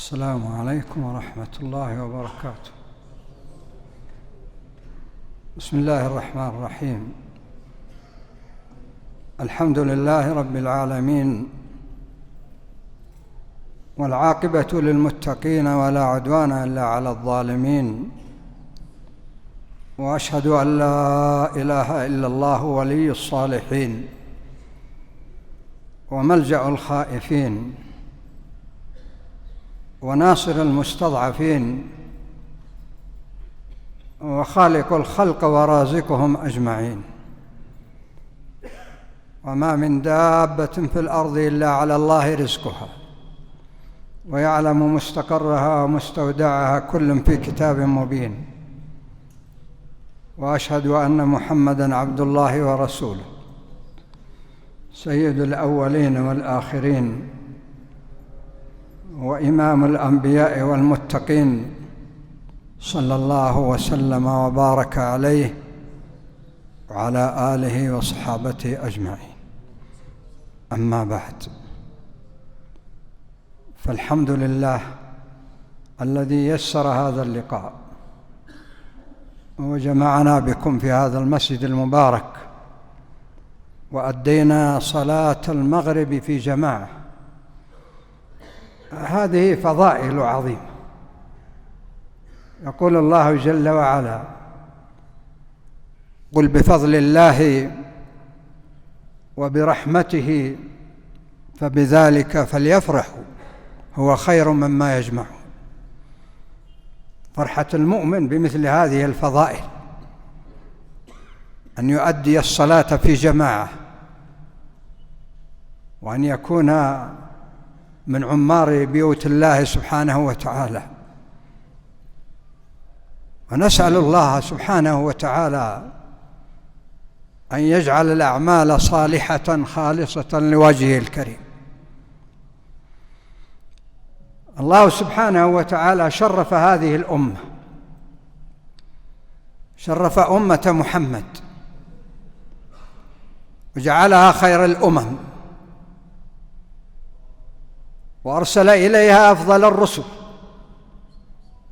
السلام عليكم ورحمة الله وبركاته. بسم الله الرحمن الرحيم. الحمد لله رب العالمين، والعاقبة للمتقين ولا عدوان إلا على الظالمين، وأشهد أن لا إله إلا الله ولي الصالحين وملجأ الخائفين وناصر المستضعفين وخالق الخلق ورازقهم أجمعين. وما من دابة في الأرض إلا على الله رزقها ويعلم مستقرها ومستودعها كل في كتاب مبين. وأشهد أن محمدًا عبد الله ورسوله سيد الأولين والآخرين وإمام الأنبياء والمتقين، صلى الله وسلم وبارك عليه وعلى آله وصحابته أجمعين. أما بعد، فالحمد لله الذي يسر هذا اللقاء وجمعنا بكم في هذا المسجد المبارك، وأدينا صلاة المغرب في جماعة. هذه فضائل عظيمة. يقول الله جل وعلا: قل بفضل الله وبرحمته فبذلك فليفرحوا هو خير مما يجمعون. فرحة المؤمن بمثل هذه الفضائل، أن يؤدي الصلاة في جماعة، وأن يكون من عمار بيوت الله سبحانه وتعالى. ونسأل الله سبحانه وتعالى أن يجعل الأعمال صالحة خالصة لوجهه الكريم. الله سبحانه وتعالى شرف هذه الأمة، شرف أمة محمد وجعلها خير الأمم، وأرسل إليها أفضل الرسل،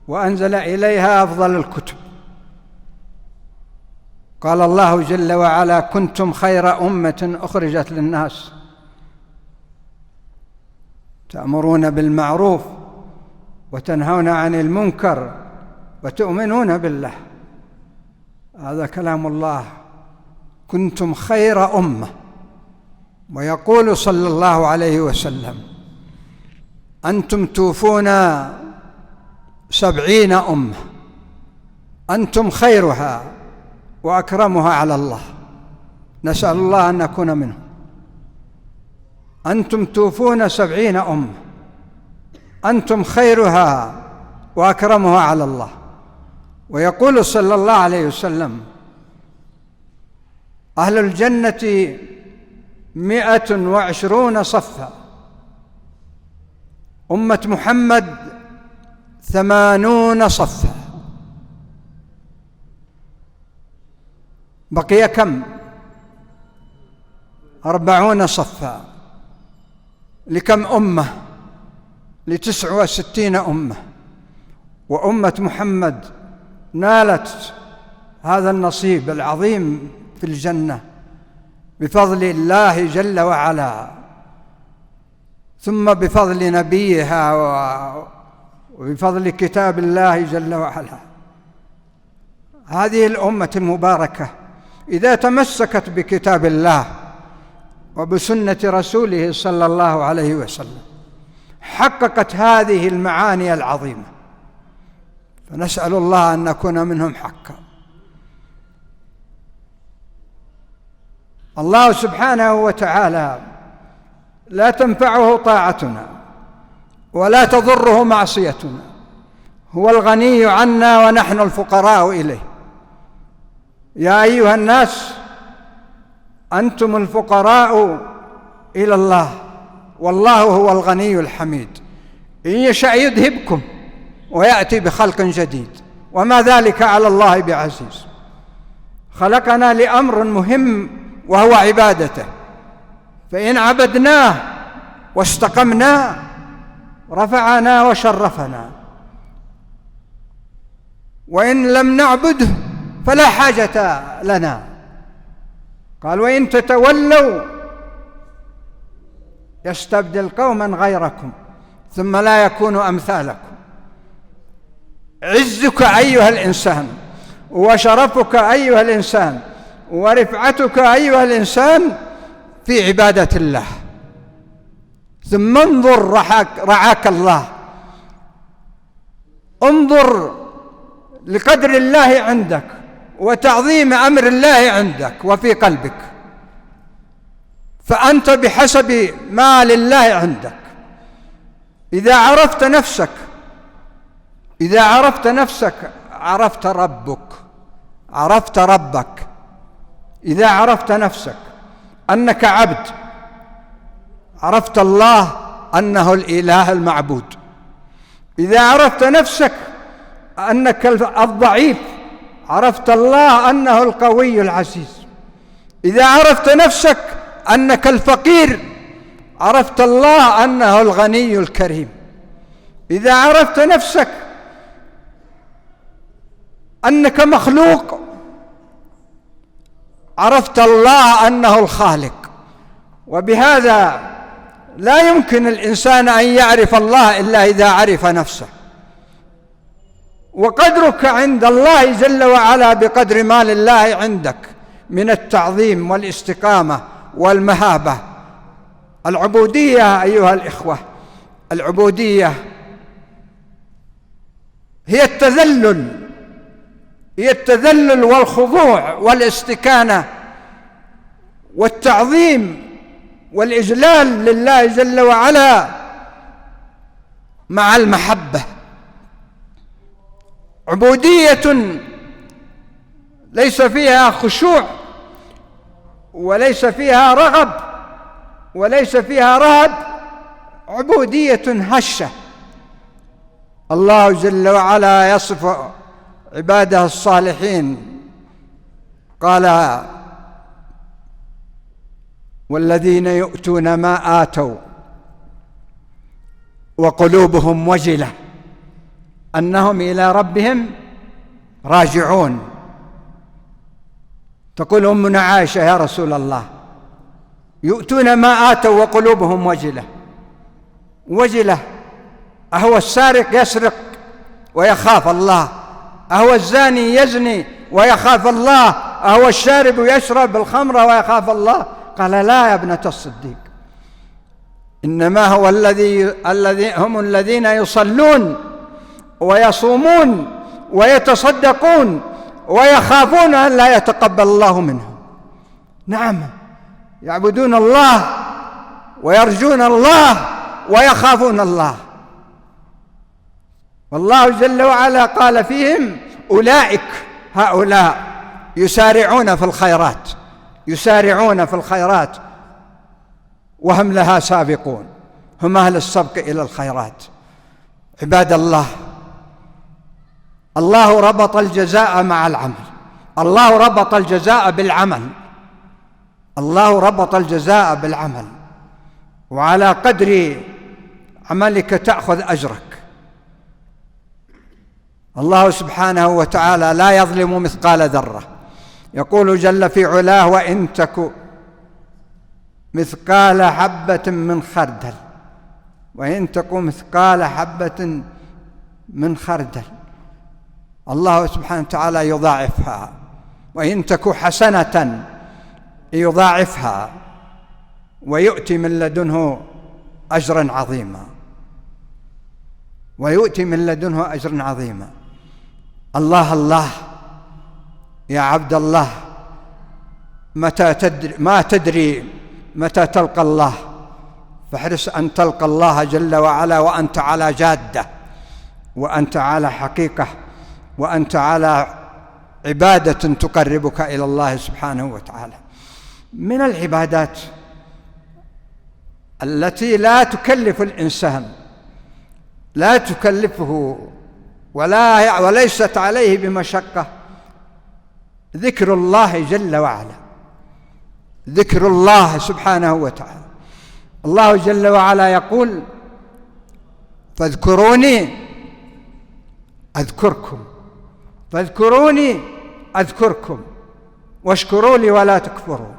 وأنزل إليها أفضل الكتب. قال الله جل وعلا: كنتم خير أمة أخرجت للناس تأمرون بالمعروف وتنهون عن المنكر وتؤمنون بالله. هذا كلام الله، كنتم خير أمة. ويقول صلى الله عليه وسلم: أنتم توفون 70 أمة، أنتم خيرها وأكرمها على الله. نسأل الله أن نكون منهم. أنتم توفون 70 أمة، أنتم خيرها وأكرمها على الله. ويقول صلى الله عليه وسلم: أهل الجنة 120 صفا، أمة محمد 80 صفا. بقي كم؟ 40 صفا. لكم أمة؟ ل69 أمة. وأمة محمد نالت هذا النصيب العظيم في الجنة بفضل الله جل وعلا، ثم بفضل نبيها وبفضل كتاب الله جل وعلا. هذه الأمة المباركة إذا تمسكت بكتاب الله وبسنة رسوله صلى الله عليه وسلم حققت هذه المعاني العظيمة. فنسأل الله أن نكون منهم حقا. الله سبحانه وتعالى لا تنفعه طاعتنا ولا تضره معصيتنا. هو الغني عنا ونحن الفقراء إليه. يا أيها الناس أنتم الفقراء إلى الله والله هو الغني الحميد. إن يشاء يذهبكم ويأتي بخلق جديد وما ذلك على الله بعزيز. خلقنا لأمر مهم وهو عبادته، فإن عبدناه واستقمنا رفعنا وشرفنا، وإن لم نعبده فلا حاجة لنا. قال: وإن تتولوا يستبدل قوما غيركم ثم لا يكونوا أمثالكم. عزك أيها الإنسان، وشرفك أيها الإنسان، ورفعتك أيها الإنسان في عبادة الله. ثم انظر رعاك الله، انظر لقدر الله عندك وتعظيم أمر الله عندك وفي قلبك، فأنت بحسب ما لله عندك. إذا عرفت نفسك عرفت ربك. إذا عرفت نفسك أنك عبد، عرفت الله أنه الإله المعبود. إذا عرفت نفسك أنك الضعيف، عرفت الله أنه القوي العزيز. إذا عرفت نفسك أنك الفقير، عرفت الله أنه الغني الكريم. إذا عرفت نفسك أنك مخلوق، عرفت الله أنه الخالق. وبهذا لا يمكن الإنسان أن يعرف الله إلا إذا عرف نفسه. وقدرك عند الله جل وعلا بقدر ما لله عندك من التعظيم والاستقامة والمهابة. العبودية أيها الإخوة، العبودية هي التذلل والخضوع والاستكانة والتعظيم والإجلال لله جل وعلا مع المحبة. عبودية ليس فيها خشوع وليس فيها رغب وليس فيها رهب، عبودية هشة. الله جل وعلا يصف عباده الصالحين، قال: والذين يؤتون ما آتوا وقلوبهم وجلة أنهم إلى ربهم راجعون. تقول أمنا عائشة: يا رسول الله، يؤتون ما آتوا وقلوبهم وجلة، أهو السارق يسرق ويخاف الله؟ أهو الزاني يزني ويخاف الله؟ أهو الشارب يشرب الخمر ويخاف الله؟ قال: لا يا ابنة الصديق، إنما هو هم الذين يصلون ويصومون ويتصدقون ويخافون أن لا يتقبل الله منهم. نعم، يعبدون الله ويرجون الله ويخافون الله. والله جل وعلا قال فيهم: هؤلاء يسارعون في الخيرات وهم لها سابقون. هم أهل السبق إلى الخيرات. عباد الله، الله ربط الجزاء مع العمل، الله ربط الجزاء بالعمل، وعلى قدر عملك تأخذ أجرك. الله سبحانه وتعالى لا يظلم مثقال ذرة. يقول جل في علاه: وإن تك مثقال حبة من خردل، وإن تك مثقال حبة من خردل، الله سبحانه وتعالى يضاعفها. وإن تك حسنة يضاعفها ويؤتي من لدنه أجرا عظيما. الله يا عبد الله، ما تدري متى تلقى الله، فاحرص أن تلقى الله جل وعلا وأنت على جادة، وأنت على حقيقة، وأنت على عبادة تقربك إلى الله سبحانه وتعالى. من العبادات التي لا تكلف الإنسان، لا تكلفه وليست عليه بمشقة، ذكر الله جل وعلا، ذكر الله سبحانه وتعالى. الله جل وعلا يقول: فاذكروني أذكركم، فاذكروني أذكركم واشكروا لي ولا تكفرون.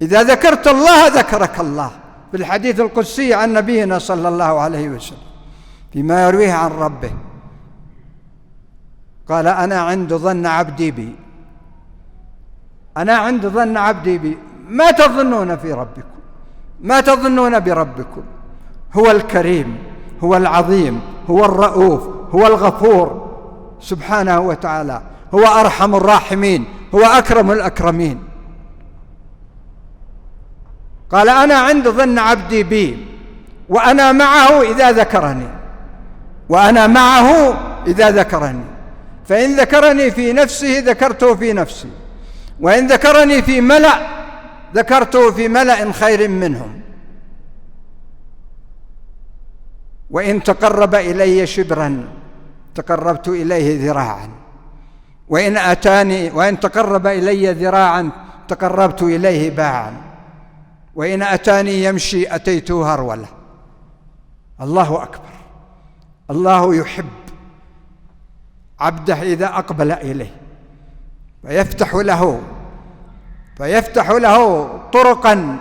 إذا ذكرت الله ذكرك الله، في الحديث القدسي عن نبينا صلى الله عليه وسلم فيما يرويه عن ربه قال: أنا عند ظن عبدي بي، أنا عند ظن عبدي بي. ما تظنون في ربكم، ما تظنون بربكم. هو الكريم، هو العظيم، هو الرؤوف، هو الغفور سبحانه وتعالى، هو أرحم الراحمين، هو أكرم الأكرمين. قال: أنا عند ظن عبدي بي وأنا معه إذا ذكرني، وأنا معه إذا ذكرني. فإن ذكرني في نفسه ذكرته في نفسي، وإن ذكرني في ملأ ذكرته في ملأ خير منهم. وإن تقرب إلي شبرا تقربت إليه ذراعا، وإن تقرب إلي ذراعا تقربت إليه باعا، وإن أتاني يمشي أتيته هرولة. الله أكبر. الله يحب عبده إذا أقبل إليه فيفتح له طرقا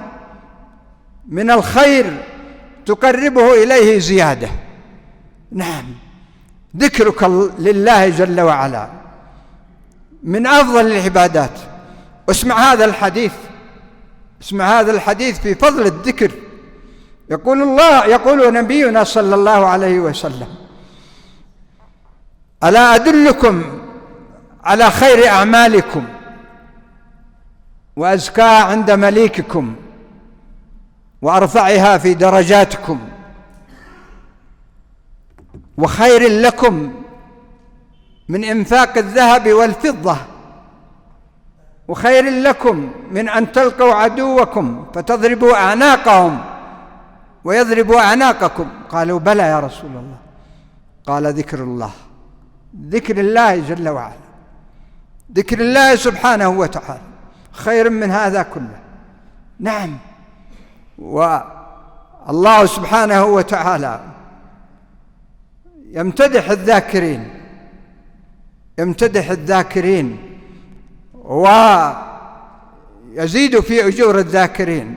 من الخير تقربه إليه زيادة. نعم، ذكرك لله جل وعلا من أفضل العبادات. اسمع هذا الحديث، اسمع هذا الحديث في فضل الذكر. يقول نبينا صلى الله عليه وسلم: ألا أدلكم على خير أعمالكم وأزكاها عند مليككم وأرفعها في درجاتكم وخير لكم من إنفاق الذهب والفضة، وخير لكم من أن تلقوا عدوكم فتضربوا أعناقهم ويضربوا أعناقكم؟ قالوا: بلى يا رسول الله. قال: ذكر الله، ذكر الله جل وعلا، ذكر الله سبحانه وتعالى خير من هذا كله. نعم، والله سبحانه وتعالى يمتدح الذاكرين ويزيد في أجور الذاكرين.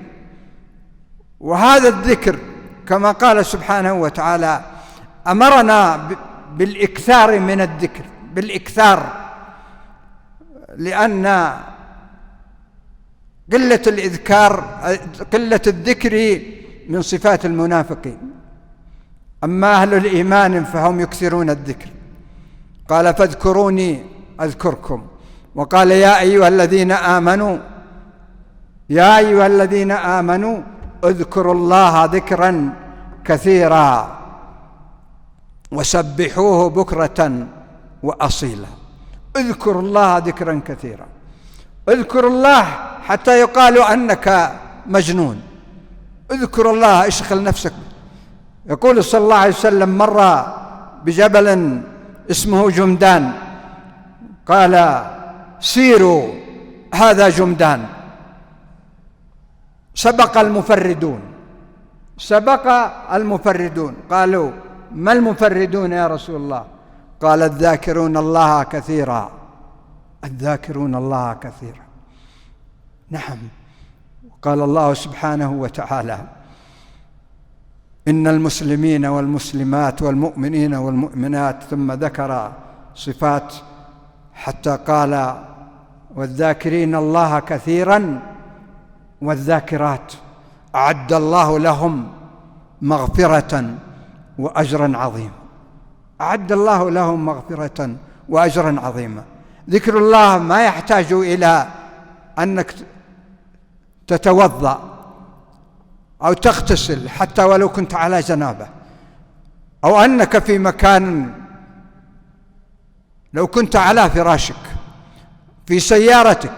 وهذا الذكر كما قال سبحانه وتعالى أمرنا بالإكثار من الذكر، بالإكثار، لأن قلة الذكر من صفات المنافقين. أما أهل الإيمان فهم يكثرون الذكر. قال: فاذكروني أذكركم. وقال: يا أيها الذين آمنوا اذكروا الله ذكرا كثيرا وسبحوه بكرة وأصيلا. اذكروا الله ذكرا كثيرا. اذكر الله حتى يقال أنك مجنون. اذكر الله، اشغل نفسك. يقول صلى الله عليه وسلم: مر بجبل اسمه جمدان، قال: سيروا هذا جمدان. سبق المفردون. قالوا: ما المفردون يا رسول الله؟ قال: الذاكرون الله كثيرا. نعم. قال الله سبحانه وتعالى: إن المسلمين والمسلمات والمؤمنين والمؤمنات، ثم ذكر صفات حتى قال: والذاكرين الله كثيرا والذاكرات أعد الله لهم مغفرة وأجرا عظيما. أعد الله لهم مغفرة وأجرا عظيما. ذكر الله ما يحتاج إلى أنك تتوضأ أو تغتسل، حتى ولو كنت على جنابة، أو أنك في مكان، لو كنت على فراشك، في سيارتك،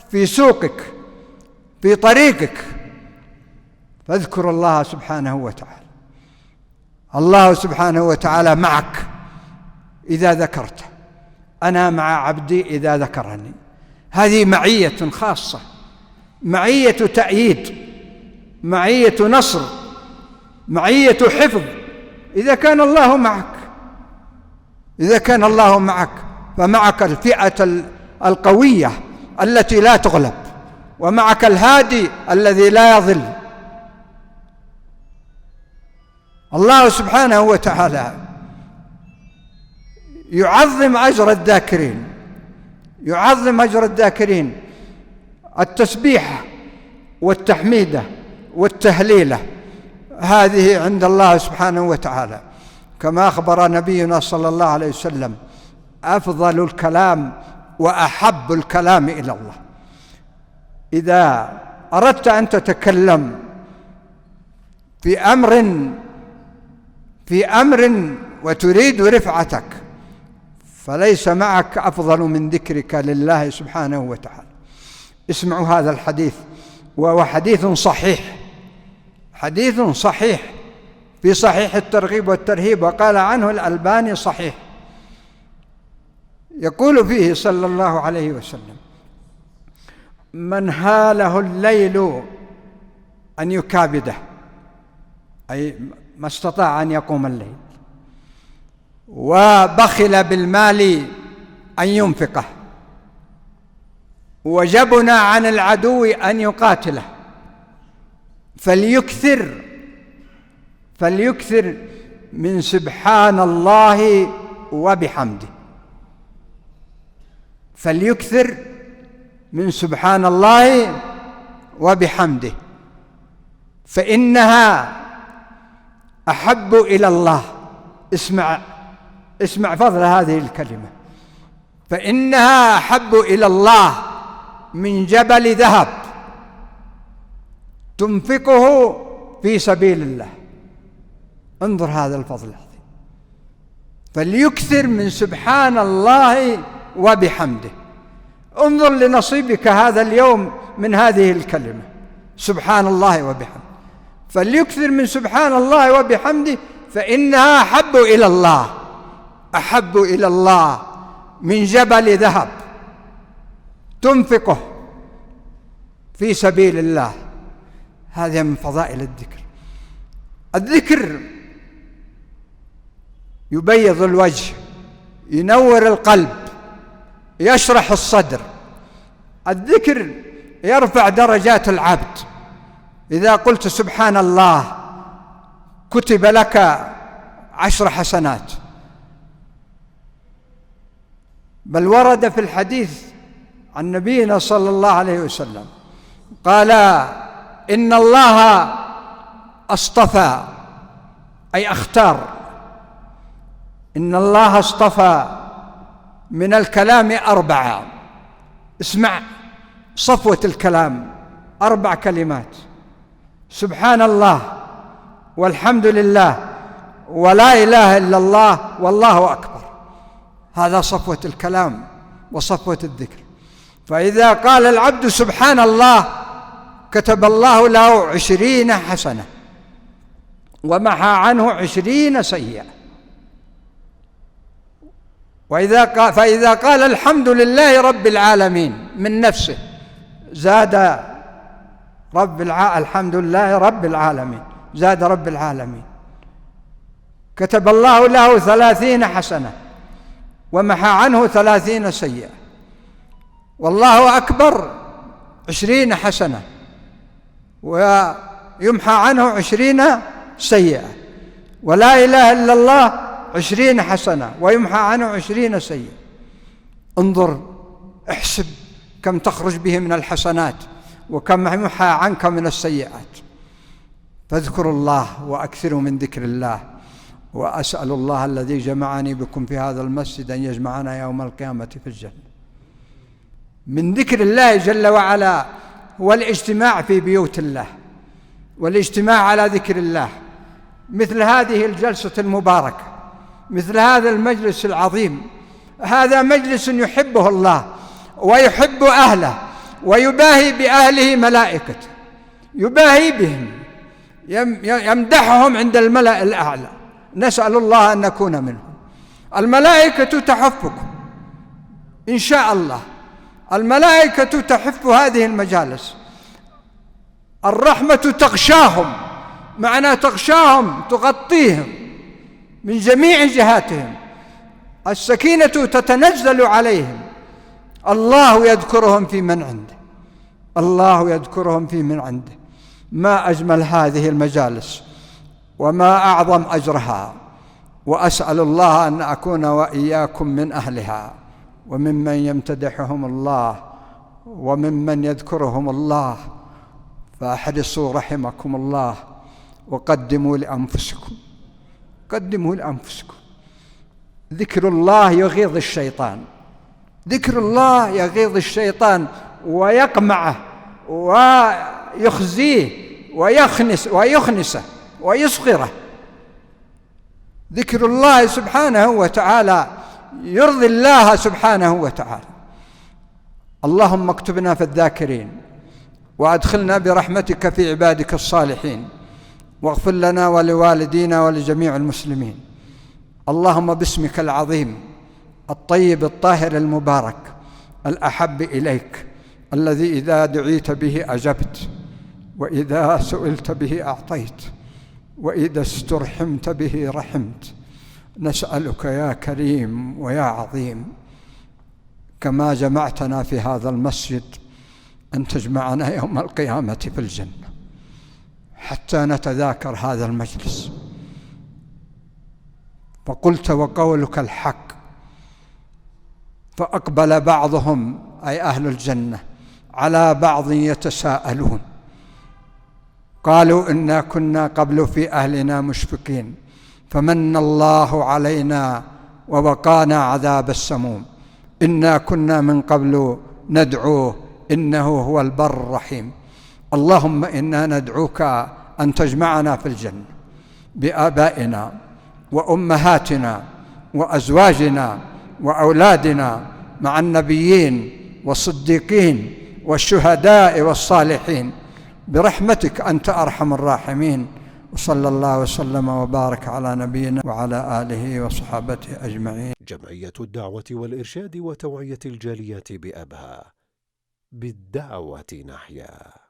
في سوقك، في طريقك، فاذكر الله سبحانه وتعالى. الله سبحانه وتعالى معك إذا ذكرته. أنا مع عبدي إذا ذكرني. هذه معية خاصة، معية تأييد، معية نصر، معية حفظ. إذا كان الله معك، إذا كان الله معك فمعك الفئة القوية التي لا تغلب، ومعك الهادي الذي لا يضل. الله سبحانه وتعالى يعظم أجر الذاكرين، يعظم أجر الذاكرين. التسبيحة والتحميدة والتهليلة هذه عند الله سبحانه وتعالى كما أخبر نبينا صلى الله عليه وسلم أفضل الكلام وأحب الكلام إلى الله. إذا أردت أن تتكلم في أمر وتريد رفعتك فليس معك أفضل من ذكرك لله سبحانه وتعالى. اسمعوا هذا الحديث، وهو حديث صحيح، حديث صحيح في صحيح الترغيب والترهيب، وقال عنه الألباني صحيح. يقول فيه صلى الله عليه وسلم: من هاله الليل أن يكابده، أي ما استطاع أن يقوم الليل، وبخل بالمال أن ينفقه، وجبن عن العدو أن يقاتله، فليكثر من سبحان الله وبحمده، فليكثر من سبحان الله وبحمده، فإنها أحب إلى الله. اسمع فضل هذه الكلمة: فإنها أحب إلى الله من جبل ذهب تنفقه في سبيل الله. انظر هذا الفضل العظيم. فليكثر من سبحان الله وبحمده. انظر لنصيبك هذا اليوم من هذه الكلمة، سبحان الله وبحمده. فليكثر من سبحان الله وبحمده فإنها أحب إلى الله، أحب إلى الله من جبل ذهب تنفقه في سبيل الله. هذا من فضائل الذكر. الذكر يبيض الوجه، ينور القلب، يشرح الصدر. الذكر يرفع درجات العبد. إذا قلت سبحان الله كتب لك 10 حسنات. بل ورد في الحديث عن نبينا صلى الله عليه وسلم قال: إن الله اصطفى، أي اختار، إن الله اصطفى من الكلام 4. اسمع صفوة الكلام، 4 كلمات: سبحان الله، والحمد لله، ولا إله إلا الله، والله أكبر. هذا صفوة الكلام وصفوة الذكر. فإذا قال العبد سبحان الله كتب الله له 20 حسنة ومحى عنه 20 سيئة. فإذا قال الحمد لله رب العالمين من نفسه زاد الحمد لله رب العالمين، زاد رب العالمين، كتب الله له 30 حسنة ومحى عنه 30 سيئة. والله أكبر 20 حسنة ويمحى عنه 20 سيئة. ولا إله إلا الله 20 حسنة ويمحى عنه 20 سيئة. انظر، احسب كم تخرج به من الحسنات وكم يمحى عنك من السيئات. فاذكروا الله وأكثروا من ذكر الله. وأسأل الله الذي جمعني بكم في هذا المسجد أن يجمعنا يوم القيامة في الجنة. من ذكر الله جل وعلا هو الاجتماع في بيوت الله والاجتماع على ذكر الله، مثل هذه الجلسة المباركة، مثل هذا المجلس العظيم. هذا مجلس يحبه الله ويحب أهله، ويباهي بأهله ملائكته، يباهي بهم، يمدحهم عند الملأ الأعلى. نسأل الله أن نكون منهم. الملائكة تحفكم إن شاء الله، الملائكة تحف هذه المجالس. الرحمة تغشاهم، معنى تغشاهم تغطيهم من جميع جهاتهم، السكينة تتنزل عليهم. الله يذكرهم في من عنده، الله يذكرهم في من عنده. ما أجمل هذه المجالس وما أعظم أجرها، وأسأل الله أن أكون وإياكم من أهلها، وممن يمتدحهم الله وممن يذكرهم الله. فاحرصوا رحمكم الله وقدموا لأنفسكم، قدموا لأنفسكم. ذكر الله يغيظ الشيطان، ذكر الله يغيظ الشيطان ويقمعه ويخزيه ويخنسه ويصغره. ذكر الله سبحانه وتعالى يرضي الله سبحانه وتعالى. اللهم اكتبنا في الذاكرين، وأدخلنا برحمتك في عبادك الصالحين، واغفر لنا ولوالدينا ولجميع المسلمين. اللهم باسمك العظيم الطيب الطاهر المبارك الأحب إليك، الذي إذا دعيت به أجبت، وإذا سئلت به أعطيت، وإذا استرحمت به رحمت، نسألك يا كريم ويا عظيم كما جمعتنا في هذا المسجد أن تجمعنا يوم القيامة في الجنة، حتى نتذاكر هذا المجلس. فقلت وقولك الحق، فأقبل بعضهم أي أهل الجنة على بعض يتساءلون، قالوا إنا كنا قبل في أهلنا مشفقين فمن الله علينا ووقانا عذاب السموم، إنا كنا من قبل ندعوه إنه هو البر الرحيم. اللهم إنا ندعوك أن تجمعنا في الجنة بآبائنا وأمهاتنا وأزواجنا وأولادنا مع النبيين والصديقين والشهداء والصالحين برحمتك أنت أرحم الراحمين. وصلى الله وسلم وبارك على نبينا وعلى آله وصحابته أجمعين. جمعية الدعوة والإرشاد وتوعية الجاليات بأبها، بالدعوة نحيا.